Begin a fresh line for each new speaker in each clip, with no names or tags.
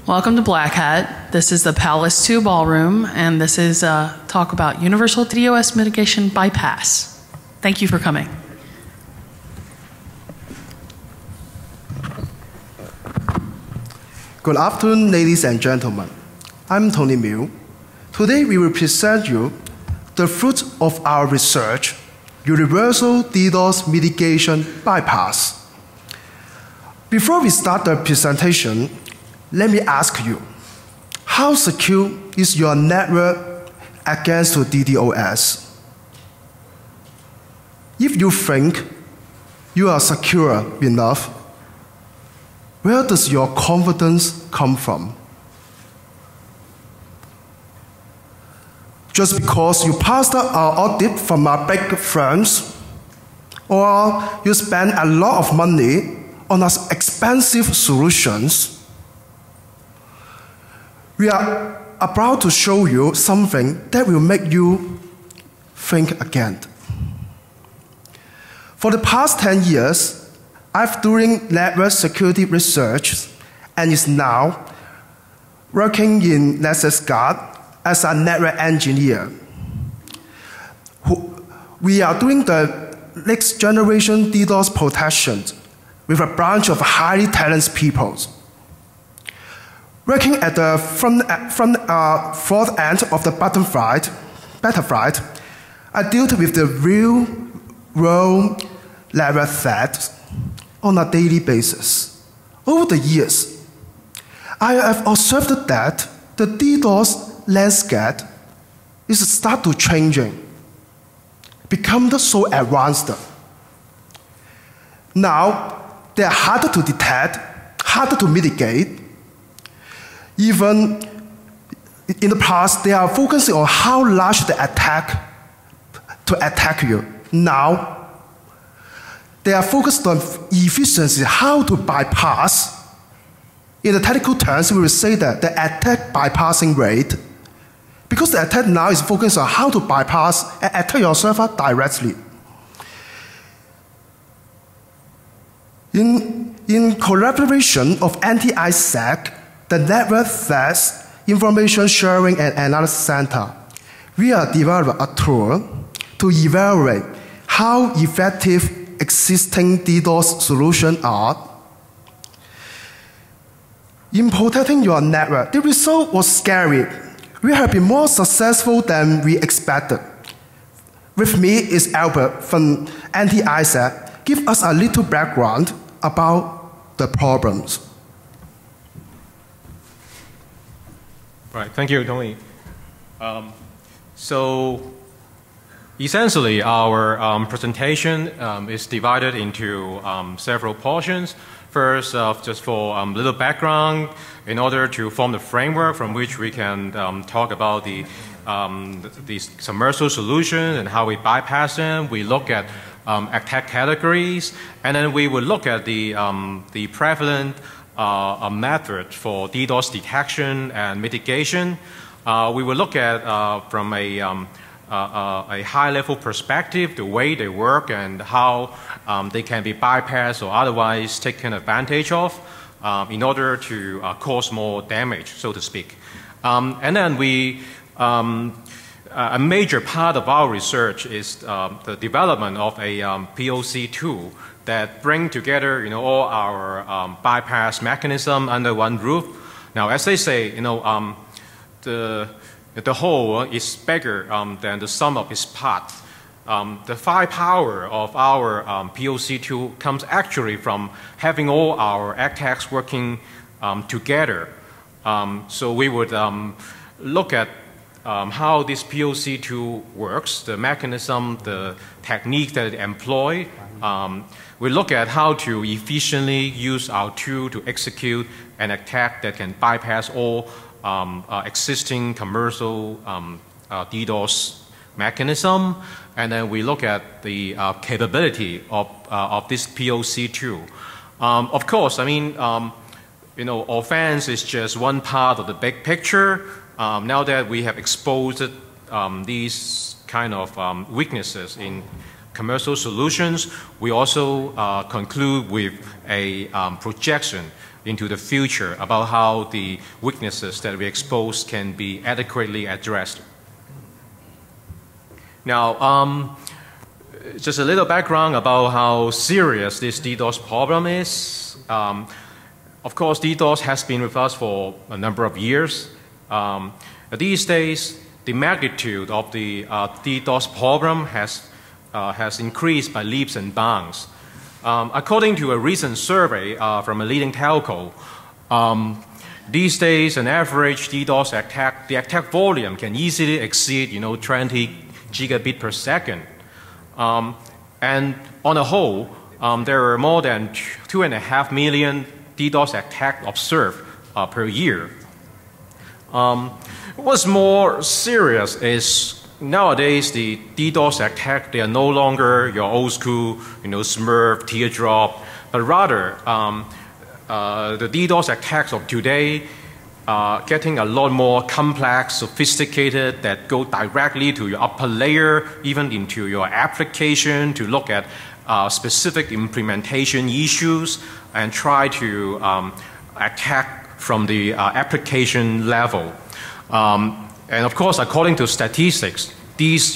Welcome to Black Hat. This is the Palace 2 Ballroom, and this is a talk about Universal DDoS Mitigation Bypass. Thank you for coming.
Good afternoon, ladies and gentlemen. I'm Tony Miu. Today we will present you the fruit of our research, Universal DDoS Mitigation Bypass. Before we start the presentation, let me ask you, how secure is your network against DDoS? If you think you are secure enough, where does your confidence come from? Just because you passed an audit from a big firms, or you spend a lot of money on expensive solutions? We are about to show you something that will make you think again. For the past 10 years, I've doing network security research and is now working in Guard as a network engineer. We are doing the next generation DDoS protection with a bunch of highly talented people. Working at the front end of the battlefield, I dealt with the real-world network threats on a daily basis. Over the years, I have observed that the DDoS landscape is start to changing, become so advanced. Now, they are harder to detect, harder to mitigate. Even in the past, they are focusing on how large the attack to attack you. Now, they are focused on efficiency, how to bypass. In the technical terms, we will say that the attack bypassing rate, because the attack now is focused on how to bypass and attack your server directly. In collaboration of anti-ISAC, the Network Threats Information Sharing and Analysis Center, we are developing a tool to evaluate how effective existing DDoS solutions are in protecting your network. The result was scary. We have been more successful than we expected. With me is Albert from anti-ISAC. Give us a little background about the problems.
Right, thank you, Tony. So essentially, our presentation is divided into several portions. First, just for a little background, in order to form the framework from which we can talk about these commercial solutions and how we bypass them. We look at attack categories, and then we will look at the prevalent a method for DDoS detection and mitigation. We will look at from a high-level perspective the way they work and how they can be bypassed or otherwise taken advantage of in order to cause more damage, so to speak. And then a major part of our research is the development of a POC tool that bring together, all our bypass mechanism under one roof. Now, as they say, the whole is bigger than the sum of its parts. The firepower of our POC tool comes actually from having all our attacks working together. So we would look at how this POC tool works, the mechanism, the technique that it employs. We look at how to efficiently use our tool to execute an attack that can bypass all existing commercial DDoS mechanism. And then we look at the capability of this POC tool. Of course, I mean, offense is just one part of the big picture. Now that we have exposed these kind of weaknesses in commercial solutions, we also conclude with a projection into the future about how the weaknesses that we expose can be adequately addressed. Now, just a little background about how serious this DDoS problem is. Of course, DDoS has been with us for a number of years. These days, the magnitude of the DDoS problem has increased by leaps and bounds. According to a recent survey from a leading telco, these days an average DDoS attack, the attack volume can easily exceed 20 gigabit per second. And on the whole, there are more than 2.5 million DDoS attacks observed per year. What's more serious is nowadays the DDoS attack, they are no longer your old school, Smurf, teardrop, but rather the DDoS attacks of today are getting a lot more complex, sophisticated, that go directly to your upper layer, even into your application to look at specific implementation issues and try to attack from the application level. And of course, according to statistics, these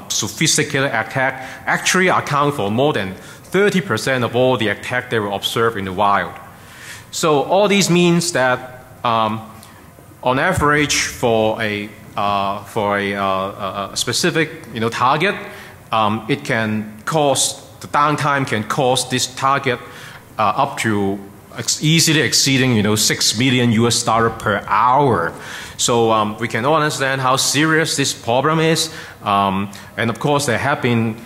sophisticated attacks actually account for more than 30% of all the attacks that were observed in the wild. So all these means that on average for a specific target, it can cause, the downtime can cause this target up to easily exceeding $6 million per hour. So we can all understand how serious this problem is. And of course, there have been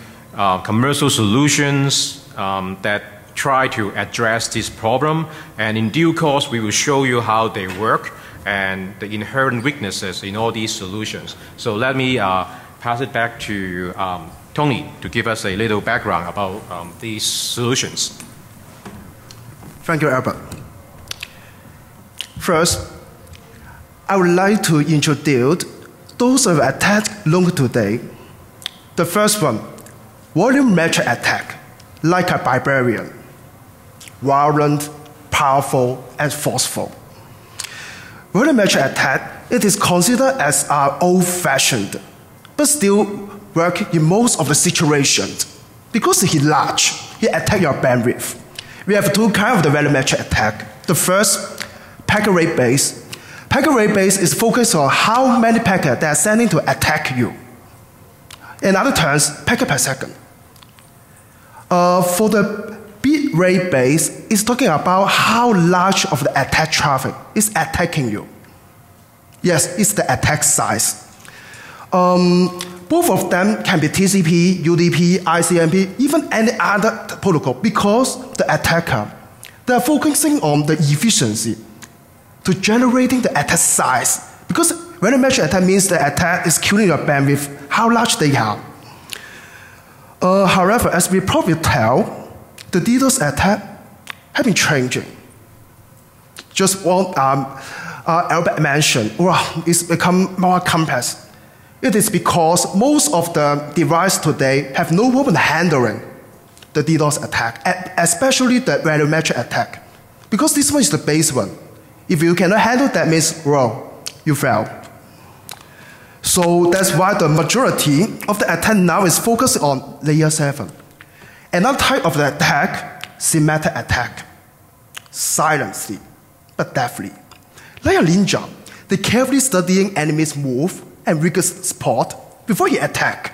commercial solutions that try to address this problem. And in due course, we will show you how they work and the inherent weaknesses in all these solutions. So let me pass it back to Tony to give us a little background about these solutions.
Thank you, Albert. First, I would like to introduce those of attacks known today. The first one, volumetric attack, like a barbarian, violent, powerful, and forceful. Volumetric attack, it is considered as old-fashioned, but still work in most of the situations. Because he's large, he attacks your bandwidth. We have two kinds of the volumetric attack. The first, packet rate based. Packet rate based is focused on how many packets they are sending to attack you. In other terms, packet per second. For the bit rate base, it's talking about how large of the attack traffic is attacking you. Yes, it's the attack size. Both of them can be TCP, UDP, ICMP, even any other protocol, because the attacker, they are focusing on the efficiency to generating the attack size. Because volumetric attack means the attack is killing your bandwidth, how large they are. However, as we probably tell, the DDoS attack have been changing. Just what Albert mentioned, it's become more complex. It is because most of the devices today have no problem handling the DDoS attack, especially the volumetric attack. Because this one is the base one. If you cannot handle that, means, well, you failed. So that's why the majority of the attack now is focused on layer 7. Another type of the attack, semantic attack. Silently, but deftly. Like a ninja, they carefully studying enemy's move and weakest spot before he attack.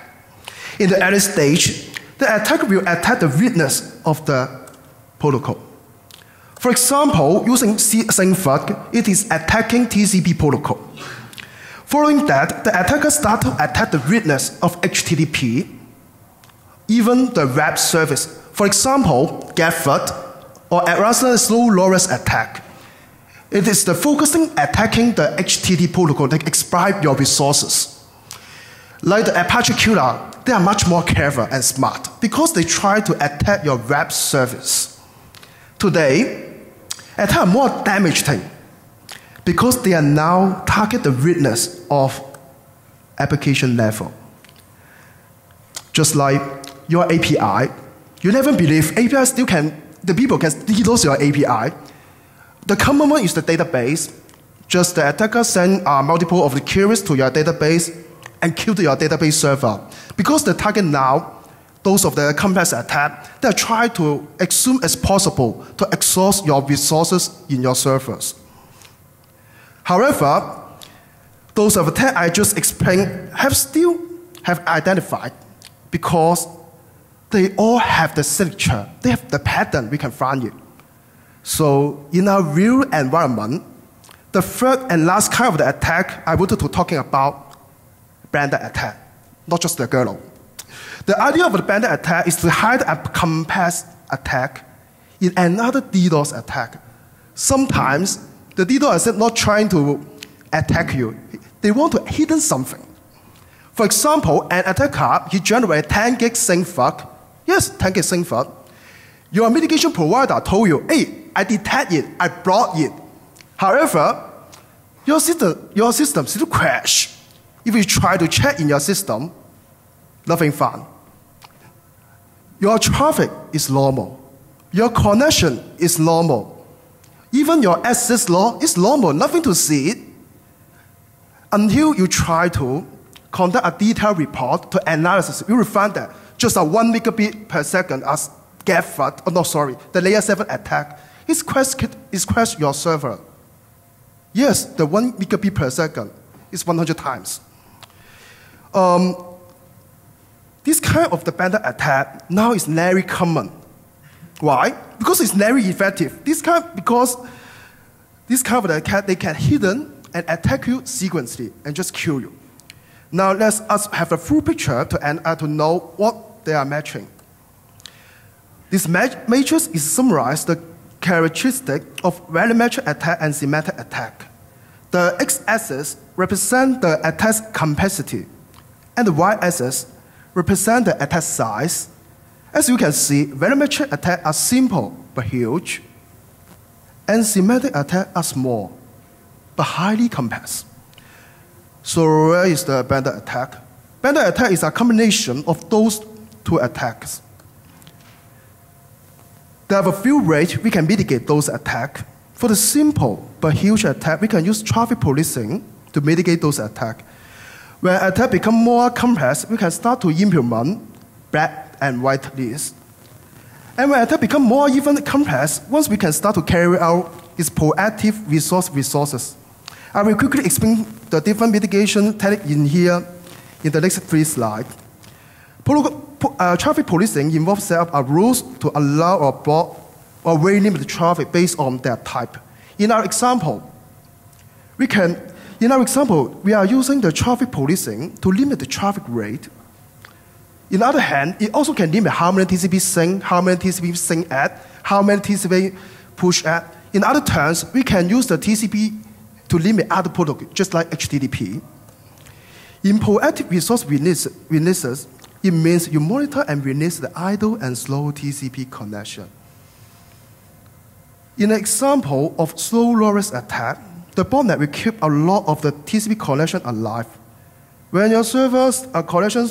In the early stage, the attacker will attack the weakness of the protocol. For example, using SYNFUG, it is attacking TCP protocol. Following that, the attacker starts to attack the weakness of HTTP, even the web service. For example, GetFUD or advanced slow loris attack. It is the focusing attacking the HTTP protocol that exploit your resources. Like the Apache killer, they are much more clever and smart because they try to attack your web service. Today, attacks are more damaging because they are now target the weakness of application level. Just like your API, you never believe API still can, the people can DDoS your API. The common one is the database. Just the attacker send multiple of the queries to your database and kill your database server. Because the target now, those of the complex attack, they are trying to as soon as possible to exhaust your resources in your servers. However, those of the attack I just explained still have identified because they all have the signature, they have the pattern, we can find it. So in our real environment, the third and last kind of the attack I wanted to talking about, bandit attack, not just the girdle. The idea of the bandit attack is to hide a complex attack in another DDoS attack. Sometimes the DDoS is not trying to attack you. They want to hidden something. For example, an attacker, he generates 10 gig sync fuck. Yes, 10 gig sync fuck. Your mitigation provider told you, hey, I detect it, I block it. However, your system still crash. If you try to check in your system, nothing fun. Your traffic is normal. Your connection is normal. Even your access log is normal, nothing to see it. Until you try to conduct a detailed report to analysis, you will find that just a 1 megabit per second as the layer 7 attack is crashed your server. Yes, the 1 megabit per second is 100 times. This kind of the bandit attack now is very common. Why? Because it's very effective. Because this kind of the attack, they can hidden and attack you sequentially and just kill you. Now let's us have a full picture to know what they are matching. This matrix is summarized the characteristic of volumetric attack and semantic attack. The x-axis represents the attack's complexity, and the y-axis represents the attack size. As you can see, volumetric attacks are simple but huge, and semantic attacks are small but highly complex. So where is the bandit attack? Bandit attack is a combination of those two attacks. There are a few ways we can mitigate those attacks. For the simple but huge attack, we can use traffic policing to mitigate those attacks. When attacks become more complex, we can start to implement black and white lists. And when attacks become more even complex, once we can start to carry out is proactive resources. I will quickly explain the different mitigation techniques in here in the next 3 slides. Traffic policing involves setting up rules to allow or block or very limit the traffic based on their type. In our example, we are using the traffic policing to limit the traffic rate. On the other hand, it also can limit how many TCP sync, how many TCP sync add, how many TCP push add. In other terms, we can use the TCP to limit other protocols, just like HTTP. In proactive resource releases, it means you monitor and release the idle and slow TCP connection. In an example of slow low-risk attack, the botnet will keep a lot of the TCP connection alive. When your server's connection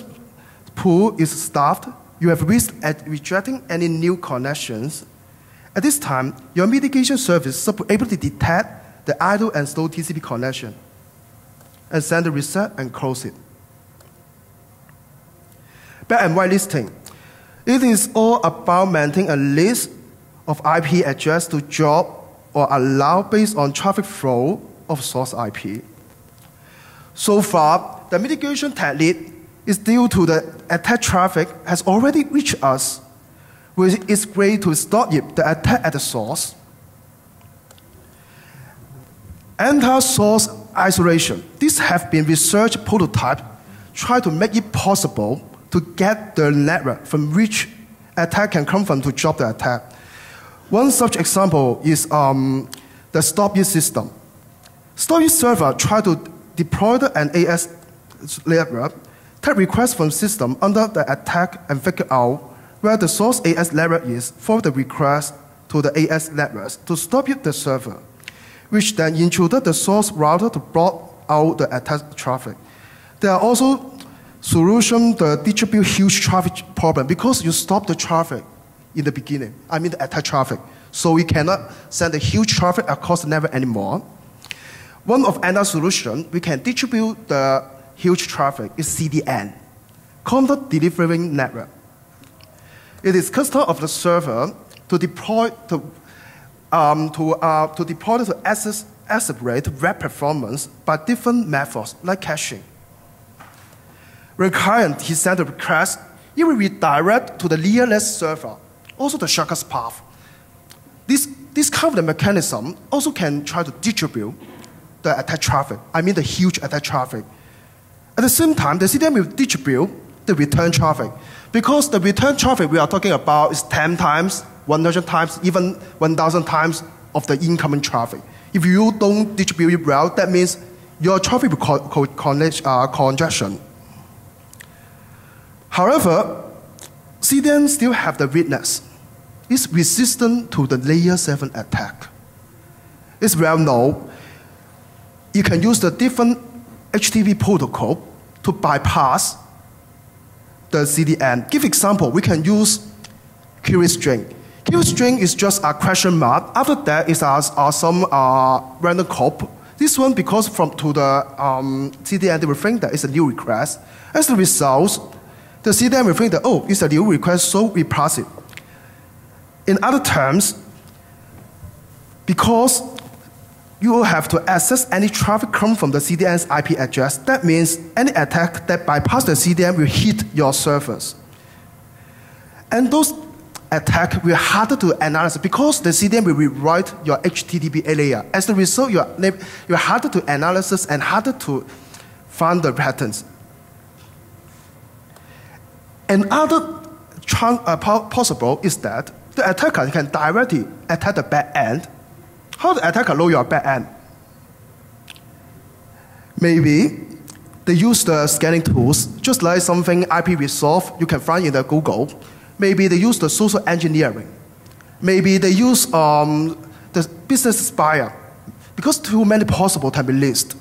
pool is staffed, you have risk at rejecting any new connections. At this time, your mitigation service is able to detect the idle and slow TCP connection and send a reset and close it. Black and white listing. It is all about maintaining a list of IP address to drop or allow based on traffic flow of source IP. So far, the mitigation technique is due to the attack traffic has already reached us, which is great to stop it, the attack at the source. Anti-source isolation. These have been research prototypes try to make it possible to get the network from which attack can come from to drop the attack. One such example is the stop it system. Stop it server try to deploy an AS network, take requests from system under the attack and figure out where the source AS network is for the request to the AS networks to stop it the server, which then introduce the source router to block out the attack traffic. There are also solutions to distribute huge traffic problem because you stop the traffic in the beginning, I mean the attack traffic. So we cannot send a huge traffic across the network anymore. One of another solution, we can distribute the huge traffic is CDN, Content Delivering Network. It is custom of the server to deploy to accelerate web performance by different methods like caching. When client he send a request, it will redirect to the nearest server, also the shortest path. This kind of the mechanism also can try to distribute the attack traffic, I mean the huge attack traffic. At the same time, the CDN will distribute the return traffic, because the return traffic we are talking about is 10 times, 100 times, even 1,000 times of the incoming traffic. If you don't distribute it well, that means your traffic will congestion. However, CDN still have the weakness. It's resistant to the layer 7 attack. It's well known. You can use the different HTTP protocol to bypass the CDN. Give example, we can use query string. Query string is just a question mark. After that is some random code. This one, because to the CDN, they will think that it's a new request. As a result, the CDN will think that, oh, it's a new request, so we pass it. In other terms, because you will have to access any traffic come from the CDN's IP address, that means any attack that bypass the CDN will hit your servers. And those attacks will harder to analyze because the CDN will rewrite your HTTP layer. As a result, you're harder to analyze and harder to find the patterns. Another possible is that the attacker can directly attack the back end. How the attacker know your back end? Maybe they use the scanning tools, just like something IP resolve you can find in the Google. Maybe they use the social engineering. Maybe they use the business spy, because too many possible can be listed.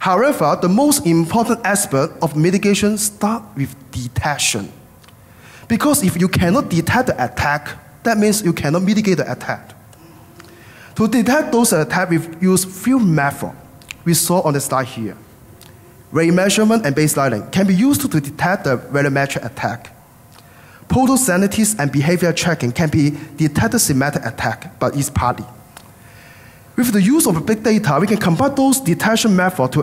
However, the most important aspect of mitigation starts with detection. Because if you cannot detect the attack, that means you cannot mitigate the attack. To detect those attacks, we use few methods we saw on the slide here. Rate measurement and baselining can be used to detect the volumetric attack. Portal sanities and behavior tracking can be detected semantic attack, but it's partly. With the use of big data, we can combine those detection methods to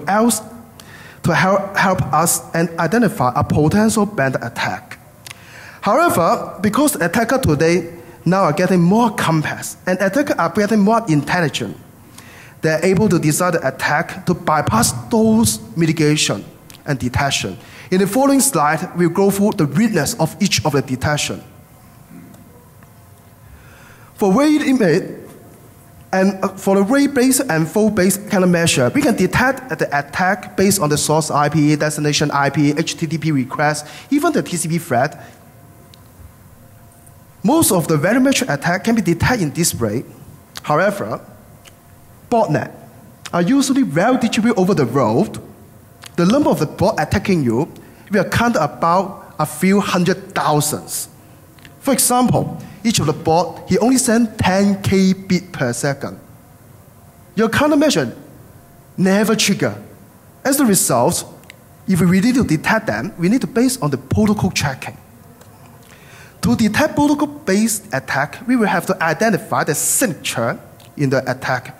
help us and identify a potential bad attack. However, because attackers today now are getting more complex and attackers are getting more intelligent, they're able to design the attack to bypass those mitigation and detection. In the following slide, we'll go through the weakness of each of the detection. For rate image and for the rate-based and flow-based countermeasure, we can detect the attack based on the source IP, destination IP, HTTP request, even the TCP thread. Most of the volumetric attack can be detected in this way. However, botnets are usually well distributed over the world. The number of the bot attacking you will count about a few hundred thousands. For example, each of the bot, he only sends 10K bits per second. Your countermeasure never trigger. As a result, if we need to detect them, we need to base on the protocol tracking. To detect protocol-based attack, we will have to identify the signature in the attack.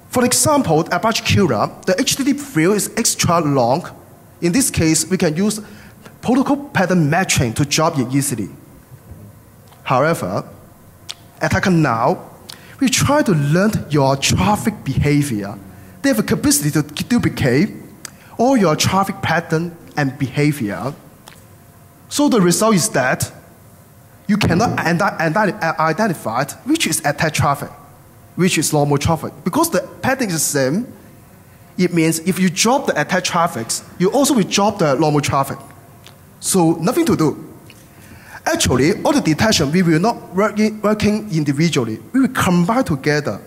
For example, Apache Kira, the HTTP field is extra long. In this case, we can use protocol pattern matching to drop it easily. However, attacker now, we try to learn your traffic behavior. They have a capacity to duplicate all your traffic pattern and behavior. So the result is that you cannot identify which is attack traffic, which is normal traffic. Because the pattern is the same, it means if you drop the attack traffic, you also will drop the normal traffic. So nothing to do. Actually, all the detection, we will not working individually. We will combine together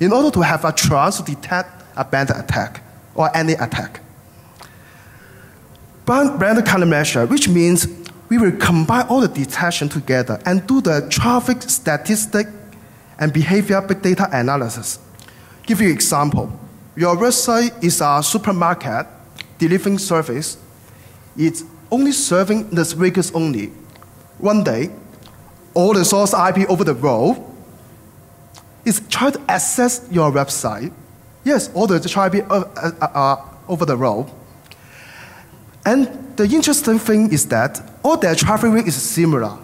in order to have a chance to detect a bad attack or any attack. Band countermeasure, which means we will combine all the detection together and do the traffic statistic and behavior big data analysis. Give you an example. Your website is a supermarket delivering service. It's only serving Las Vegas only. One day, all the source IP over the road is trying to access your website. Yes, all the traffic over the road. And the interesting thing is that all their traffic rate is similar.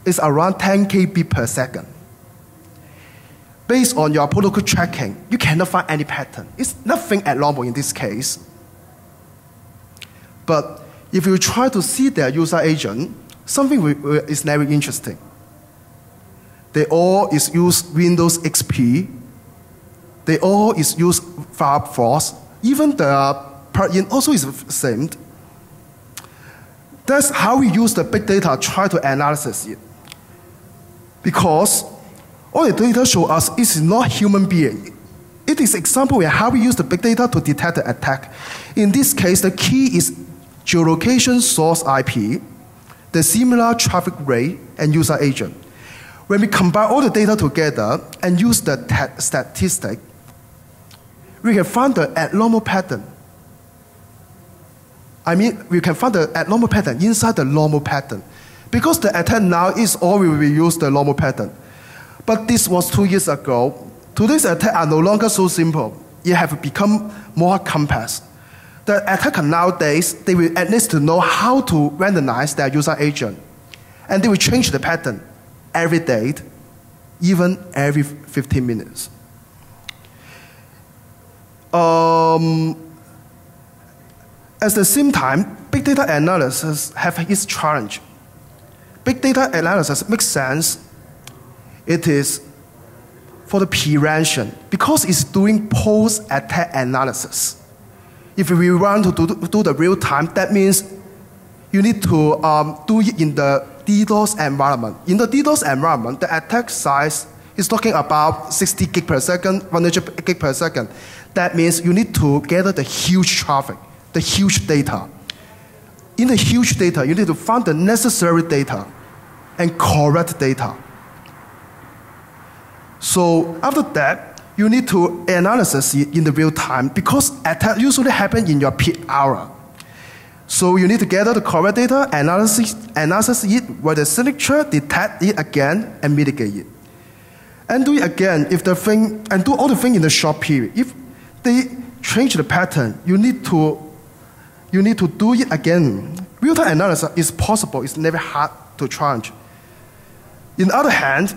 It's around 10 kb per second. Based on your protocol tracking, you cannot find any pattern. It's nothing abnormal in this case. But if you try to see their user agent, something is very interesting. They all use Windows XP. They all use Firefox. Even the plugin also is the same. That's how we use the big data try to analyze it. Because all the data show us is not human being. It is example of how we use the big data to detect the attack. In this case, the key is geolocation source IP, the similar traffic rate, and user agent. When we combine all the data together and use the statistic, we can find the abnormal pattern. I mean, we can find the abnormal pattern inside the normal pattern. Because the attack now is all we will use the normal pattern. But this was 2 years ago. Today's attacks are no longer so simple. It has become more complex. The attacker nowadays, they will at least to know how to randomize their user agent. And they will change the pattern every day, even every 15 minutes. At the same time, big data analysis have its challenge. Big data analysis makes sense. It is for the prevention because it's doing post-attack analysis. If we want to do the real time, that means you need to do it in the DDoS environment. In the DDoS environment, the attack size is talking about 60 gig per second, 100 gig per second. That means you need to gather the huge traffic, the huge data. In the huge data, you need to find the necessary data and correct data. So after that, you need to analyze it in the real time because attacks usually happen in your peak hour. So you need to gather the correct data, analyze it with the signature, detect it again, and mitigate it. And do it again if the thing, and do all the things in the short period. If they change the pattern, you need to do it again. Real-time analysis is possible. It's never hard to change. On the other hand,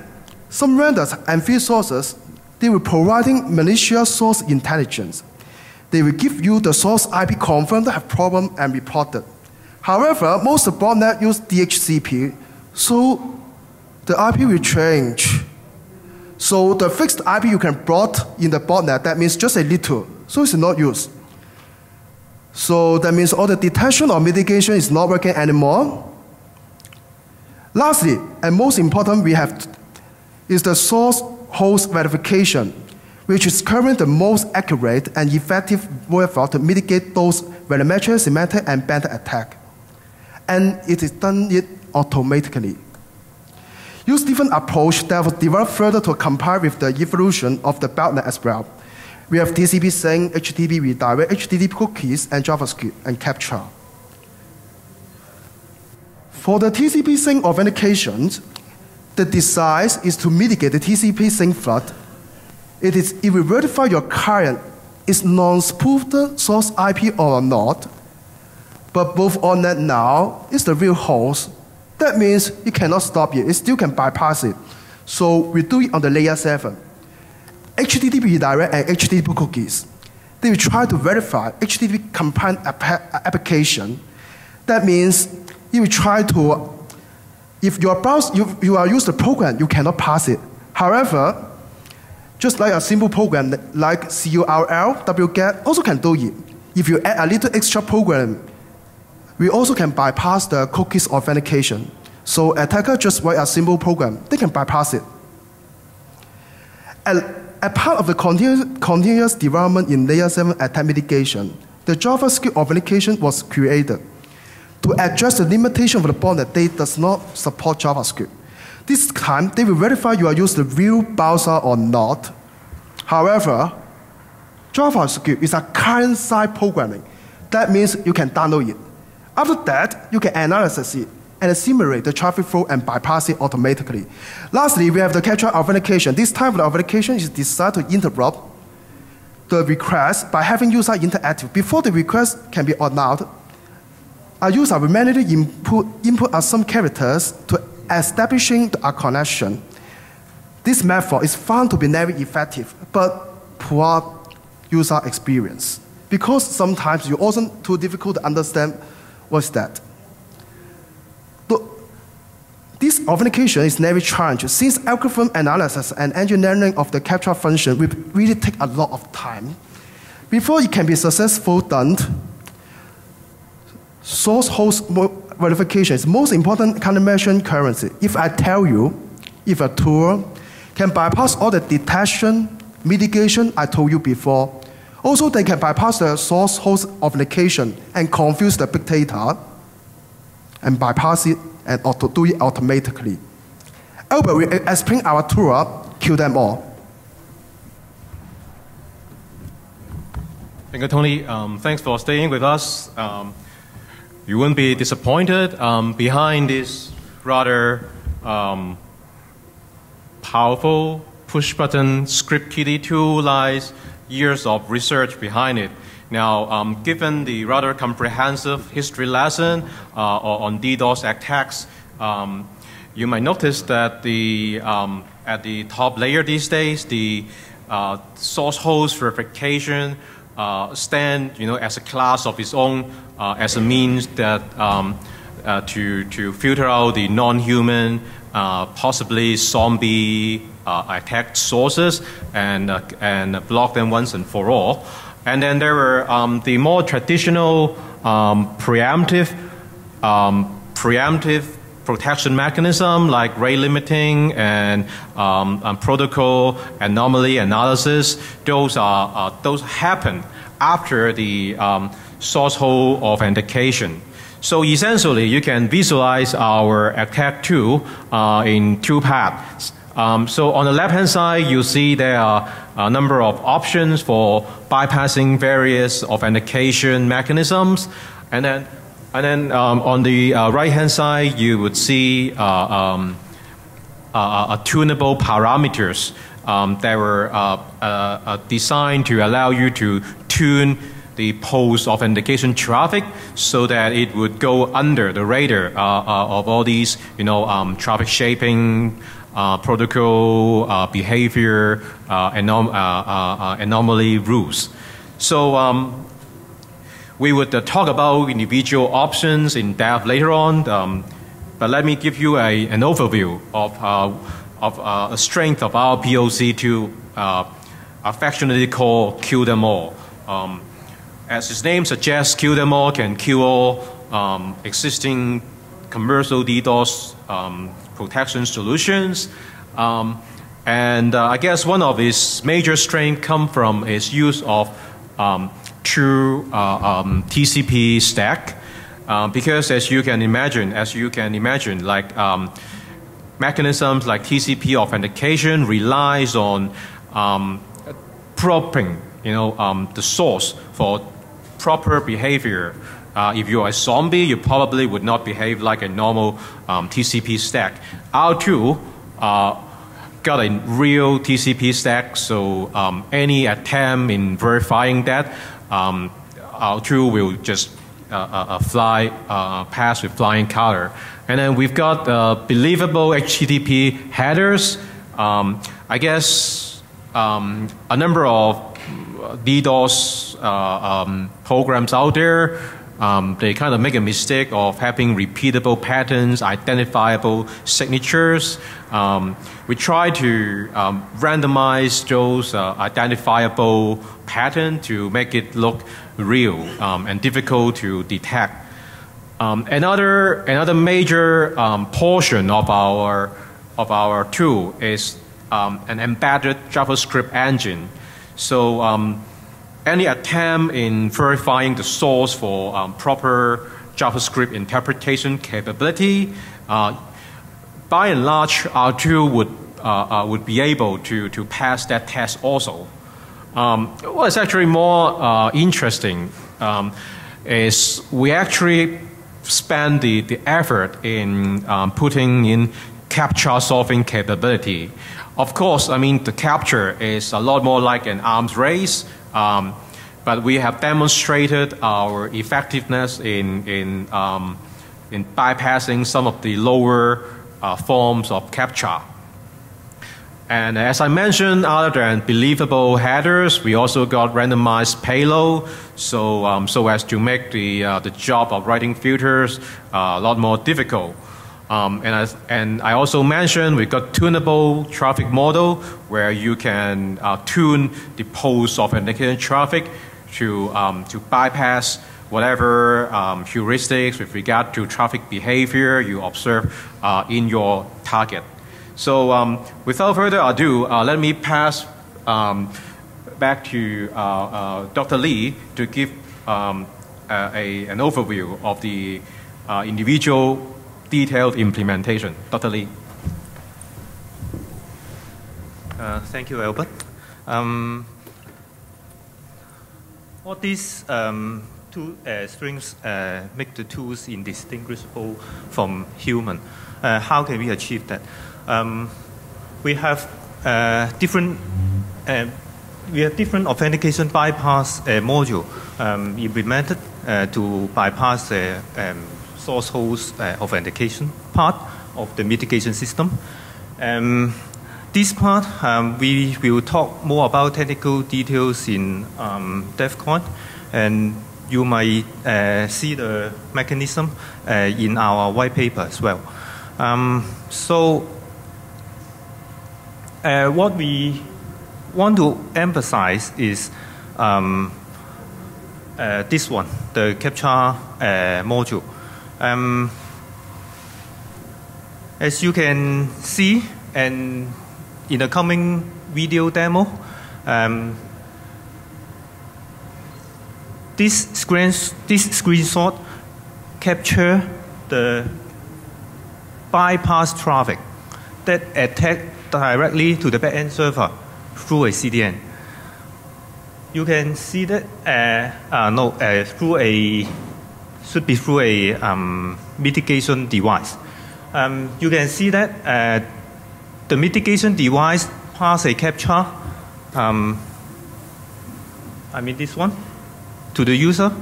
some vendors and field sources, they will providing malicious source intelligence. They will give you the source IP confirmed have problem and reported. However, most botnet use DHCP, so the IP will change. So the fixed IP you can plot in the botnet, that means just a little, so it's not used. So that means all the detection or mitigation is not working anymore. Lastly, and most important, we have is the source host verification, which is currently the most accurate and effective method to mitigate those volumetric, semantic, and band attack. And it is done automatically. Use different approach that was developed further to compare with the evolution of the botnet as well. We have TCP sync, HTTP redirect, HTTP cookies, and JavaScript, and capture. For the TCP sync authentications, the design is to mitigate the TCP sync flood. It will verify your client is non-spoofed source IP or not, but both on that now is the real host. That means you cannot stop it. It still can bypass it. So we do it on the layer 7. HTTP redirect and HTTP cookies. They will try to verify HTTP compliant application. That means you will try to, if your browser, you are used the program, you cannot pass it. However, just like a simple program like curl, wget also can do it. If you add a little extra program, we also can bypass the cookies authentication. So attacker just write a simple program, they can bypass it. A part of the continuous development in layer 7 attack mitigation, the JavaScript authentication was created. to address the limitation of the botnet they does not support JavaScript. This time, they will verify you are using the real browser or not. However, JavaScript is a client-side programming. That means you can download it. After that, you can analyze it and simulate the traffic flow and bypass it automatically. Lastly, we have the capture authentication. This type of authentication is designed to interrupt the request by having user interactive. Before the request can be allowed, a user will manually input some characters to establishing a connection. This method is found to be very effective, but poor user experience, because sometimes you also too difficult to understand what's that. This authentication is very challenging, since algorithm analysis and engineering of the capture function will really take a lot of time. Before it can be successfully done, source host verification is most important countermeasure currency. If I tell you, if a tool can bypass all the detection, mitigation I told you before, also they can bypass the source host authentication and confuse the big data and bypass it and do it automatically. Albert will explain our tool, kill them all.
Thank you, Tony. Thanks for staying with us. You won't be disappointed. Behind this rather powerful push-button script kiddie tool lies years of research behind it. Now, given the rather comprehensive history lesson on DDoS attacks, you might notice that at the top layer these days, the source host verification stand, as a class of its own, as a means that to filter out the non-human, possibly zombie attack sources and block them once and for all. And then there were the more traditional preemptive protection mechanism like rate limiting and protocol anomaly analysis. Those happen after the source host authentication. So essentially, you can visualize our attack tool in two paths. So on the left-hand side, you see there are a number of options for bypassing various authentication mechanisms, and then on the right-hand side, you would see tunable parameters that were designed to allow you to tune the post-authentication traffic so that it would go under the radar of all these, traffic shaping, protocol, behavior, anomaly rules. So we would talk about individual options in depth later on, but let me give you an overview of a strength of our POC to affectionately call kill them all. As its name suggests, kill them all can kill all existing commercial DDoS protection solutions. And I guess one of its major strengths comes from its use of true TCP stack. Because as you can imagine, like mechanisms like TCP authentication relies on probing, the source for proper behavior. If you're a zombie, you probably would not behave like a normal TCP stack. Our tool got a real TCP stack, so any attempt in verifying that, our tool will just pass with flying color. And then we've got believable HTTP headers. I guess a number of DDoS programs out there, they kind of make a mistake of having repeatable patterns, identifiable signatures. We try to randomize those identifiable patterns to make it look real and difficult to detect. Another major portion of our tool is an embedded JavaScript engine. So any attempt in verifying the source for proper JavaScript interpretation capability. By and large, our tool would be able to pass that test also. What's actually more interesting is we actually spend the effort in putting in CAPTCHA solving capability. Of course, I mean, the capture is a lot more like an arms race, but we have demonstrated our effectiveness in bypassing some of the lower forms of CAPTCHA. And as I mentioned, other than believable headers, we also got randomized payload, so as to make the job of writing filters a lot more difficult. And I also mentioned we got tunable traffic model where you can tune the post-authentication traffic to bypass whatever heuristics with regard to traffic behavior you observe in your target. So without further ado, let me pass back to Dr. Lee to give an overview of the individual detailed implementation. Dr. Lee.
Thank you, Albert. All these two strings make the tools indistinguishable from human. How can we achieve that? We have different authentication bypass module implemented to bypass the source host authentication part of the mitigation system. This part, we will talk more about technical details in DEFCON, and you might see the mechanism in our white paper as well. What we want to emphasize is this one, the CAPTCHA module. As you can see, and in the coming video demo, this screenshot capture the bypass traffic that attack directly to the backend server through a CDN. You can see that should be through a mitigation device. You can see that the mitigation device pass a CAPTCHA, I mean this one, to the user,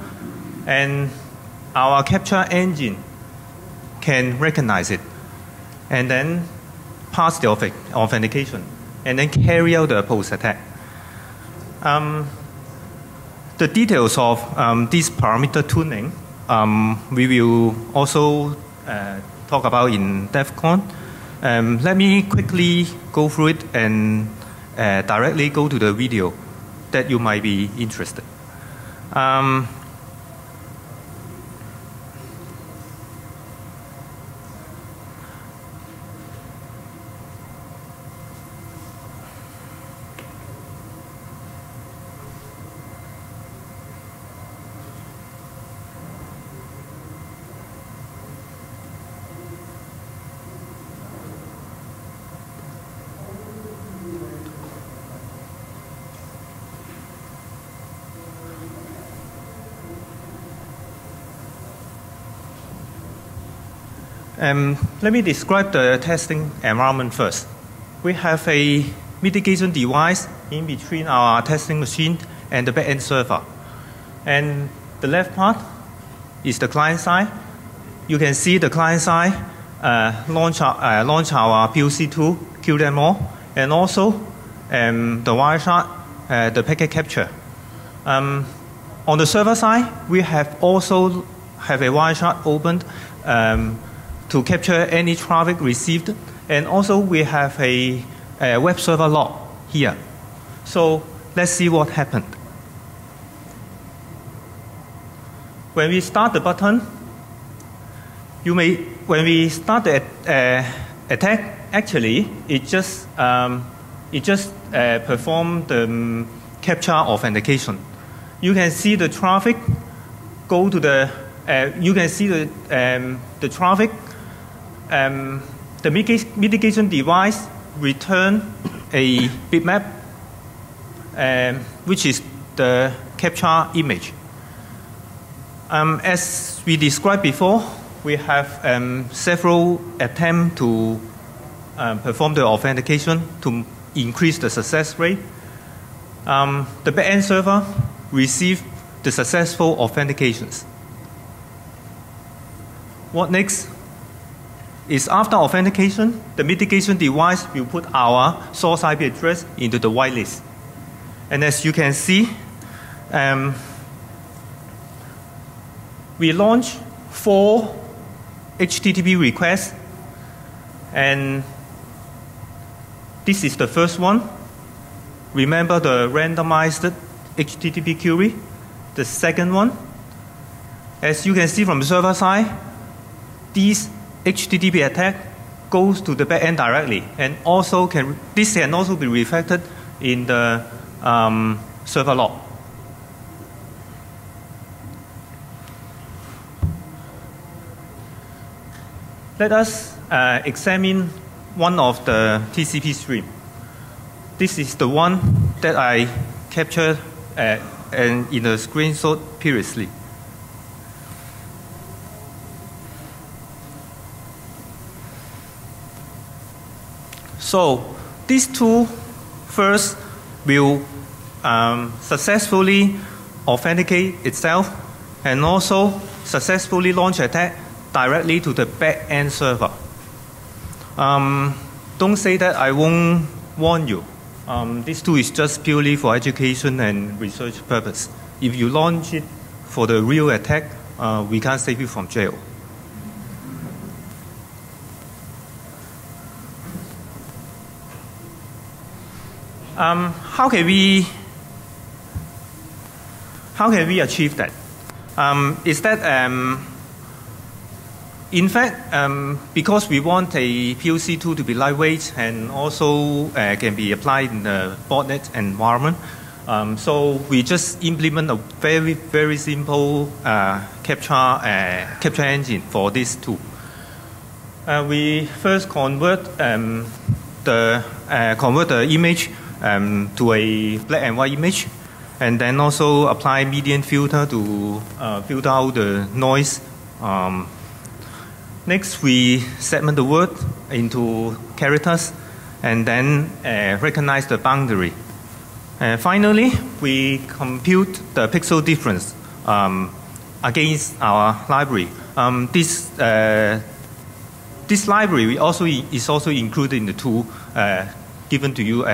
and our CAPTCHA engine can recognize it, and then pass the authentication, and then carry out the post attack. The details of this parameter tuning we will also talk about in DEFCON. Let me quickly go through it and directly go to the video that you might be interested. Let me describe the testing environment first. We have a mitigation device in between our testing machine and the backend server. And the left part is the client side. You can see the client side launch our POC tool, kill them all, and also the Wireshark, the packet capture. On the server side, we have also have a Wireshark opened to capture any traffic received, and also we have a web server log here. So let's see what happened. When we start the button, when we start the attack, actually it just performed the CAPTCHA authentication. You can see the traffic go to the you can see the traffic. The mitigation device return a bitmap, which is the capture image. As we described before, we have several attempts to perform the authentication to increase the success rate. The backend server received the successful authentications. What next is after authentication, the mitigation device will put our source IP address into the whitelist. And as you can see, we launched 4 HTTP requests, and this is the first one. Remember the randomized HTTP query? The second one, as you can see from the server side, these HTTP attack goes to the backend directly, and also this can also be reflected in the server log. Let us examine one of the TCP stream. This is the one that I captured in a screenshot previously. So these two first will successfully authenticate itself and also successfully launch attack directly to the back-end server. Don't say that I won't warn you. This tool is just purely for education and research purpose. If you launch it for the real attack, we can't save you from jail. How can we achieve that? Is that in fact, because we want a POC tool to be lightweight and also can be applied in the botnet environment, so we just implement a very, very simple capture engine for this tool. We first convert the image to a black and white image, and then also apply median filter to filter out the noise. Next, we segment the word into characters and then recognize the boundary. Finally, we compute the pixel difference against our library. This library is also included in the tool given to you,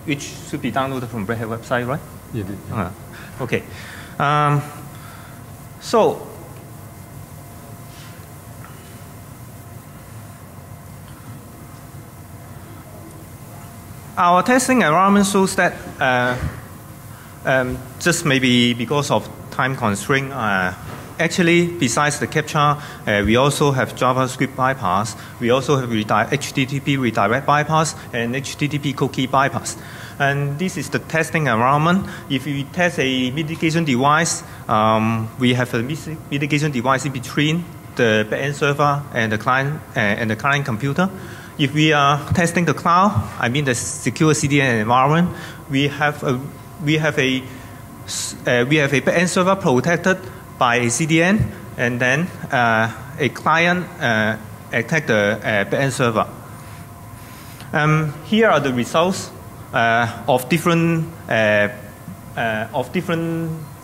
which should be downloaded from Red Hat website, right?
You did.
Okay. So our testing environment shows that just maybe because of time constraint, actually besides the capture, we also have JavaScript bypass. We also have HTTP redirect bypass and HTTP cookie bypass. And this is the testing environment. If we test a mitigation device, we have a mitigation device in between the backend server and the client computer. If we are testing the cloud, I mean the secure CDN environment, we have a backend server protected by a CDN, and then a client attack the backend server. Here are the results of different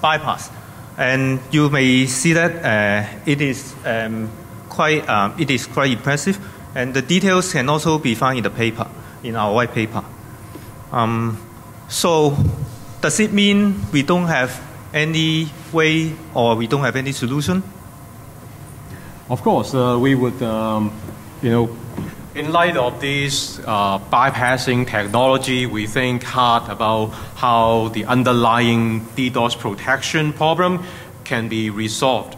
bypass, and you may see that it is quite impressive. And the details can also be found in the paper, in our white paper. So does it mean we don't have any way or we don't have any solution?
Of course, we would, in light of this bypassing technology, we think hard about how the underlying DDoS protection problem can be resolved.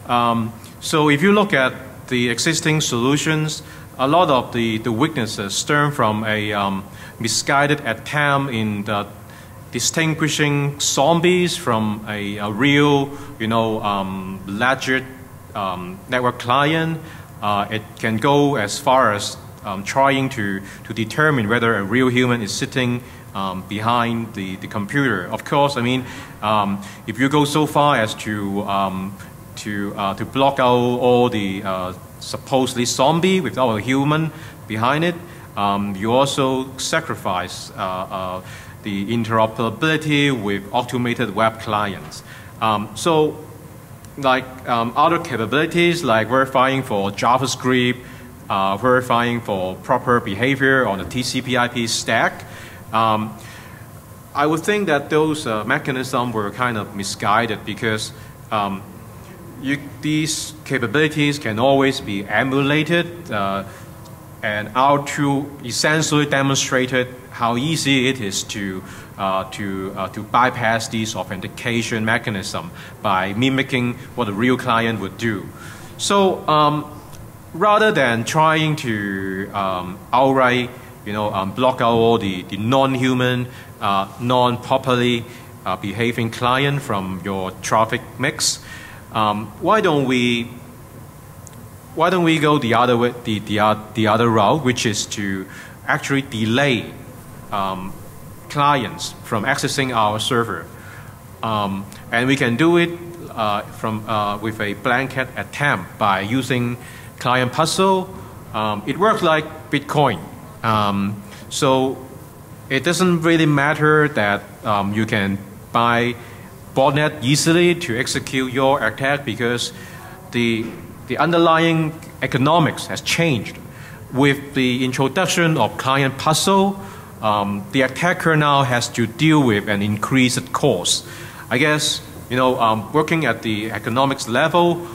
So if you look at the existing solutions, a lot of the weaknesses stem from a misguided attempt in the distinguishing zombies from a real, legit network client. It can go as far as trying to determine whether a real human is sitting behind the computer. Of course, I mean, if you go so far as to block out all the supposedly zombie without a human behind it, you also sacrifice the interoperability with automated web clients. So, like other capabilities like verifying for JavaScript, verifying for proper behavior on the TCP/IP stack, I would think that those mechanisms were kind of misguided because these capabilities can always be emulated, and our tool essentially demonstrated how easy it is to bypass these authentication mechanism by mimicking what a real client would do. So rather than trying to outright, block out all the non-human, non-properly behaving client from your traffic mix, why don't we go the other way, the other route, which is to actually delay clients from accessing our server, and we can do it with a blanket attempt by using client puzzle. It works like Bitcoin, so it doesn't really matter that you can buy botnet easily to execute your attack because the underlying economics has changed. With the introduction of client puzzle, the attacker now has to deal with an increased cost. I guess, working at the economics level,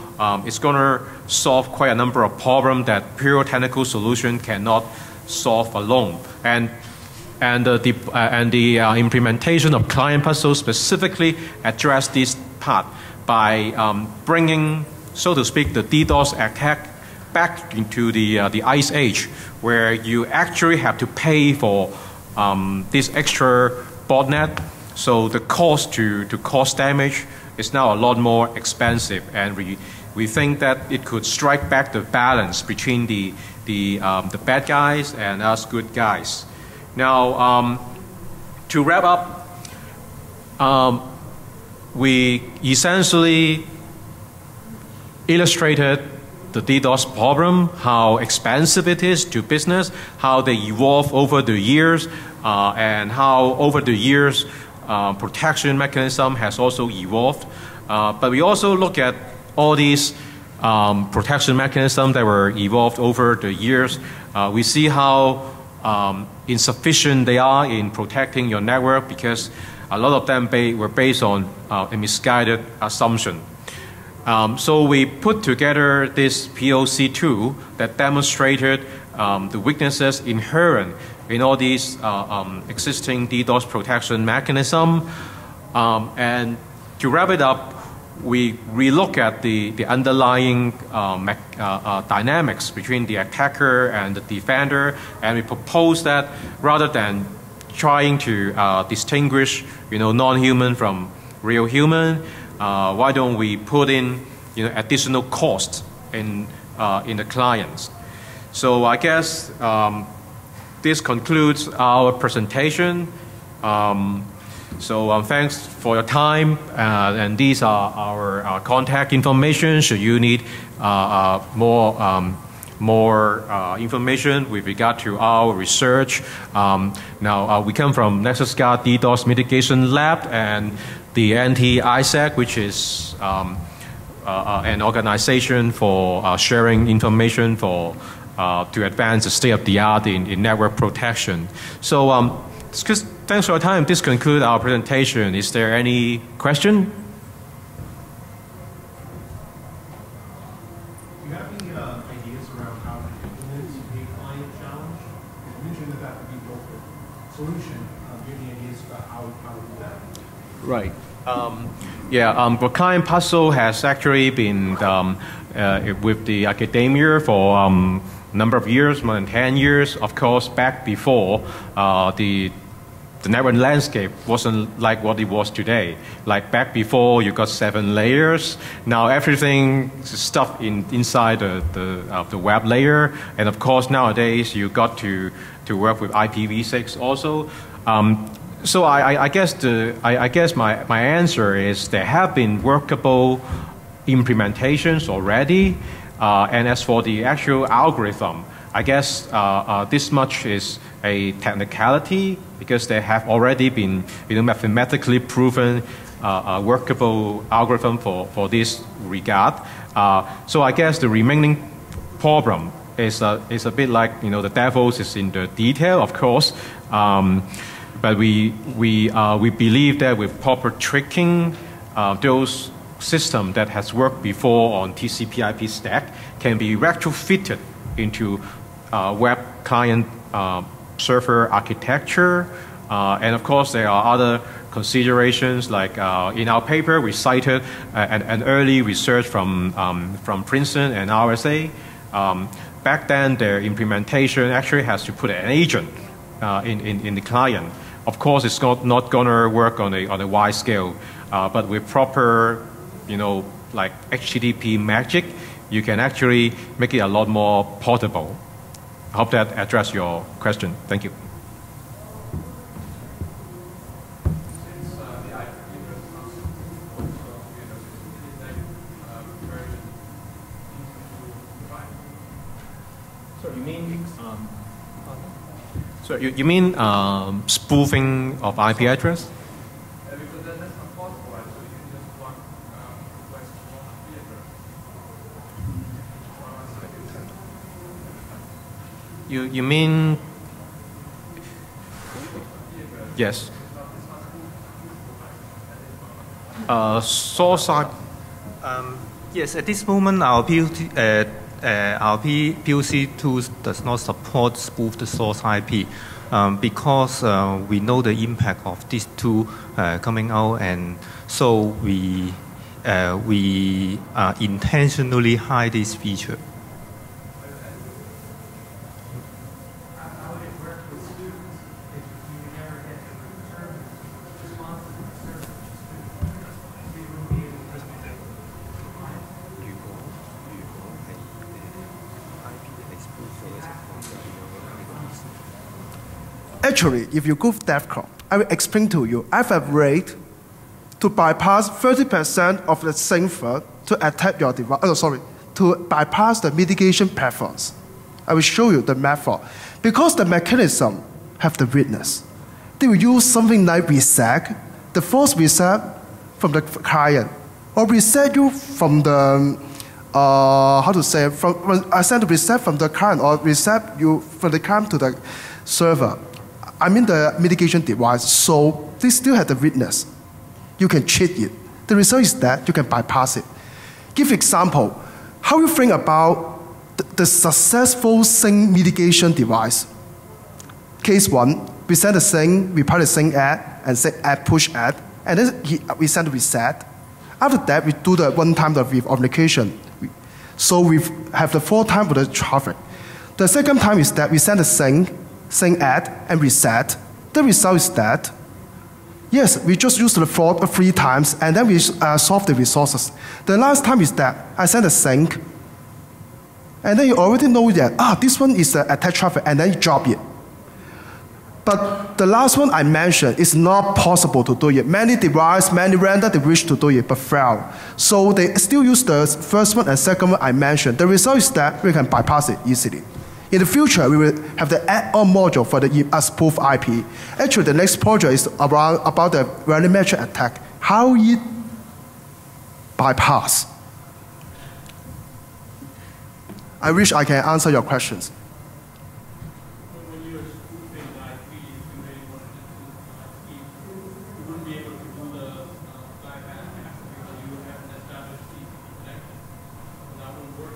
it's going to solve quite a number of problems that pure technical solution cannot solve alone. And the implementation of client puzzle specifically address this part by bringing, so to speak, the DDoS attack back into the Ice Age, where you actually have to pay for this extra botnet. So the cost to cause damage is now a lot more expensive, and we think that it could strike back the balance between the bad guys and us good guys. Now, to wrap up, we essentially illustrated the DDoS problem, how expensive it is to business, how they evolve over the years, and how over the years protection mechanism has also evolved. But we also look at all these protection mechanisms that were evolved over the years. We see how insufficient they are in protecting your network because a lot of them were based on a misguided assumption. So we put together this POC tool that demonstrated the weaknesses inherent in all these existing DDoS protection mechanism. And to wrap it up, we relook at the underlying dynamics between the attacker and the defender, and we propose that rather than trying to distinguish non-human from real human, why don't we put in additional costs in the clients? So I guess this concludes our presentation. So thanks for your time, and these are our contact information should you need more information with regard to our research. Now we come from NexusGuard DDoS Mitigation Lab and the anti-ISAC, which is an organization for sharing information to advance the state-of-the-art in network protection. So thanks for your time. This concludes our presentation. Is there any question?
Do you have any ideas around how to implement a client challenge? You mentioned that would be both a solution. Do you have any ideas about how to do that?
Right. The client puzzle has actually been with the academia for a number of years, more than 10 years. Of course, back before the the network landscape wasn't like what it was today. Like back before, you got 7 layers. Now everything is stuffed inside the web layer. And of course, nowadays you got to work with IPv6 also. So I guess my answer is there have been workable implementations already. And as for the actual algorithm, I guess this much is a technicality because they have already been mathematically proven workable algorithm for this regard. So I guess the remaining problem is a bit like the devil is in the detail, of course. But we believe that with proper tricking, those systems that has worked before on TCP/IP stack can be retrofitted into web client server architecture. And of course, there are other considerations like in our paper, we cited an early research from Princeton and RSA. Back then, their implementation actually has to put an agent in the client. Of course, it's not going to work on a wide scale, but with proper, like HTTP magic, you can actually make it a lot more portable. I hope that addressed your question. Thank you. So you mean spoofing of IP address? You mean yes? Source IP.
Yes, at this moment our POC tools does not support spoof the source IP because we know the impact of this tool coming out, and so we intentionally hide this feature.
Actually, if you go DEFCON, I will explain to you. I have a rate to bypass 30% of the server to attack your device. To bypass the mitigation platforms. I will show you the method. Because the mechanism have the witness, they will use something like reset, the false reset from the client, or reset you from the when I send the reset from the client, or reset you from the client to the server. I mean the mitigation device, so they still have the witness. You can cheat it. The result is that you can bypass it. Give example, how you think about the successful sync mitigation device. Case 1, we send a sync, we put a sync ad, and say ad push ad, and then we send a reset. After that, we do the one-time authentication. So we have the 4 times for the traffic. The second time is that we send a sync ad, and reset. The result is that, yes, we just use the 3 times, and then we solve the resources. The last time is that I send a sync, and then you already know that, this one is the attack traffic, and then you drop it. But the last one I mentioned is not possible to do it. Many devices, many render, they wish to do it, but fail. So they still use the first one and second one I mentioned. The result is that we can bypass it easily. In the future, we will have the add-on module for the spoof IP. Actually, the next project is about the volumetric attack, how it bypass. I wish I can answer your questions.
When you're spoofing IP, you may want to do IP. You wouldn't be able to do the bypass because you would have an established TCP connection. And that wouldn't work.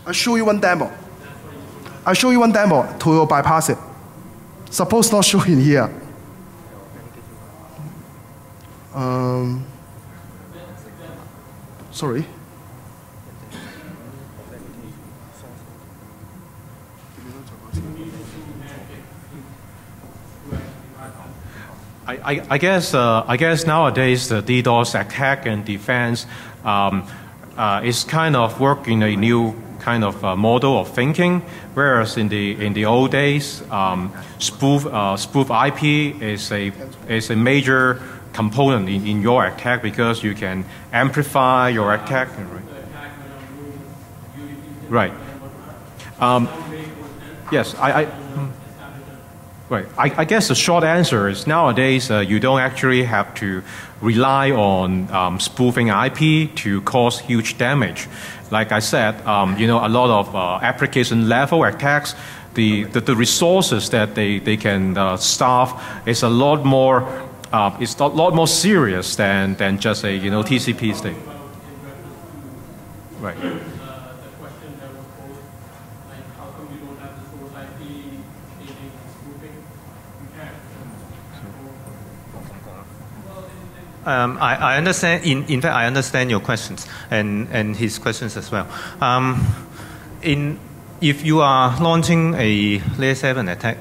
I'll show you one demo. I'll show you one demo to bypass it. Suppose not showing here. sorry.
I guess nowadays the DDoS attack and defense is kind of working a new kind of model of thinking, whereas in the old days, spoof IP is a major component in your attack because you can amplify your attack. Right. Yes, Right. I guess the short answer is nowadays you don't actually have to rely on spoofing IP to cause huge damage. Like I said, a lot of application level attacks, the resources that they can staff is a lot more serious than just a TCP thing. Right.
I understand. In fact, I understand your questions and his questions as well. If you are launching a layer 7 attack,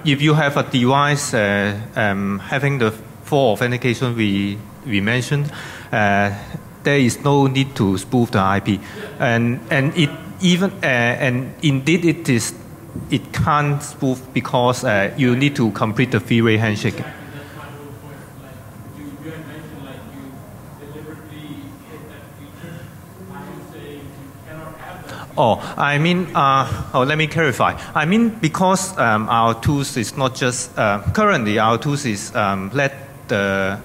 if you have a device having the 4 authentication we mentioned, there is no need to spoof the IP, and indeed it can't spoof because you need to complete the three-way handshake. Let me clarify. Because our tools is not just, currently our tools is let the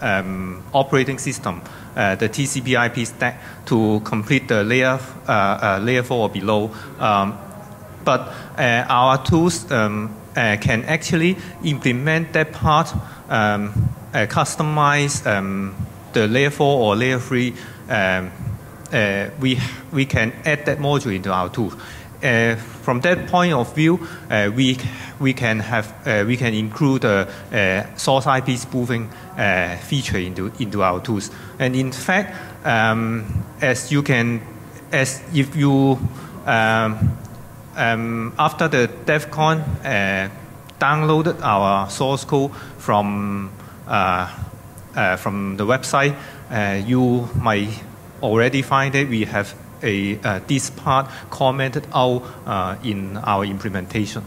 operating system, the TCP IP stack to complete the layer 4 or below. But our tools can actually implement that part, customize the layer 4 or layer 3. We can add that module into our tool. From that point of view, we can include the source IP spoofing feature into our tools. And in fact, after the DEFCON downloaded our source code from the website, you might already find that we have this part commented out in our implementation.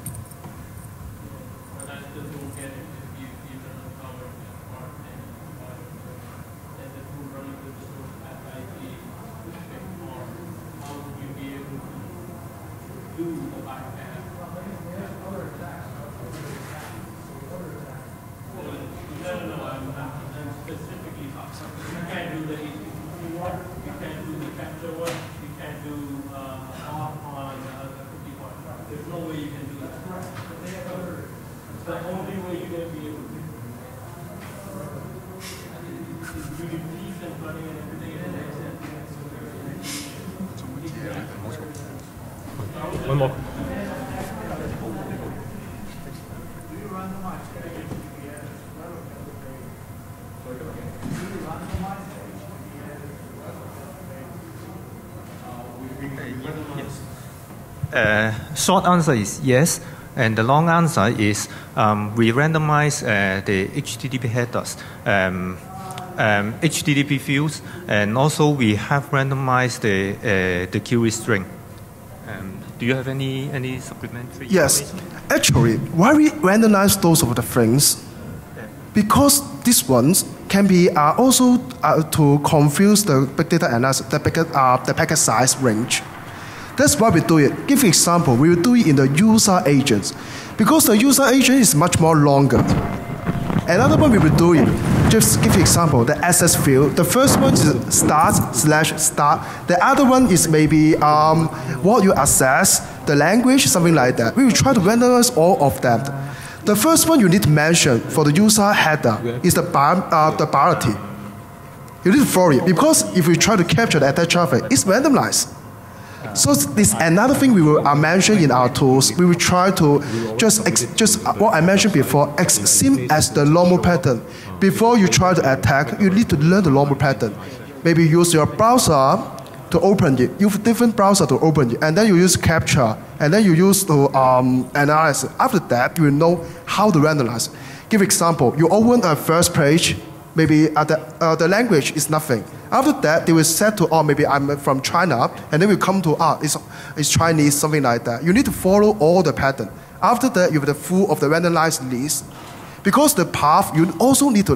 One more.
Short answer is yes, and the long answer is we randomize the HTTP headers, HTTP fields, and also we have randomized the query string. Do you have any supplementary?
Yes, actually, why we randomize those of the things? Because these ones can be also to confuse the big data analysis, the packet size range. That's why we do it. Give an example, we will do it in the user agents. Because the user agent is much more longer. Another one we will do it, just give an example, the access field. The first one is start/start. The other one is maybe what you access, the language, something like that. We will try to randomize all of them. The first one you need to mention for the user header is the priority. You need to follow it, because if we try to capture the attack traffic, it's randomized. So this another thing we will mention in our tools. We will try to just what I mentioned before, same as the normal pattern. Before you try to attack, you need to learn the normal pattern. Maybe use your browser to open it. You have different browser to open it, and then you use capture, and then you use to analyze. After that, you will know how to analyze. Give example. You open a first page. Maybe the language is nothing. After that, they will set to, oh, maybe I'm from China, and then we come to, it's Chinese, something like that. You need to follow all the pattern. After that, you have the full of the randomized list. Because the path, you also need to,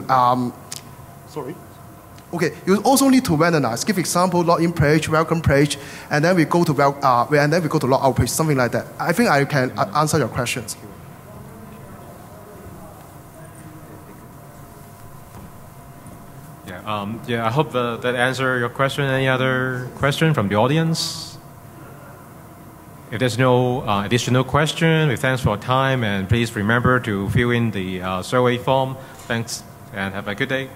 you also need to randomize. Give example, login page, welcome page, and then we go to logout page, something like that. I think I can answer your questions.
I hope that answered your question. Any other question from the audience? If there's no additional question, we thanks for your time, and please remember to fill in the survey form. Thanks, and have a good day.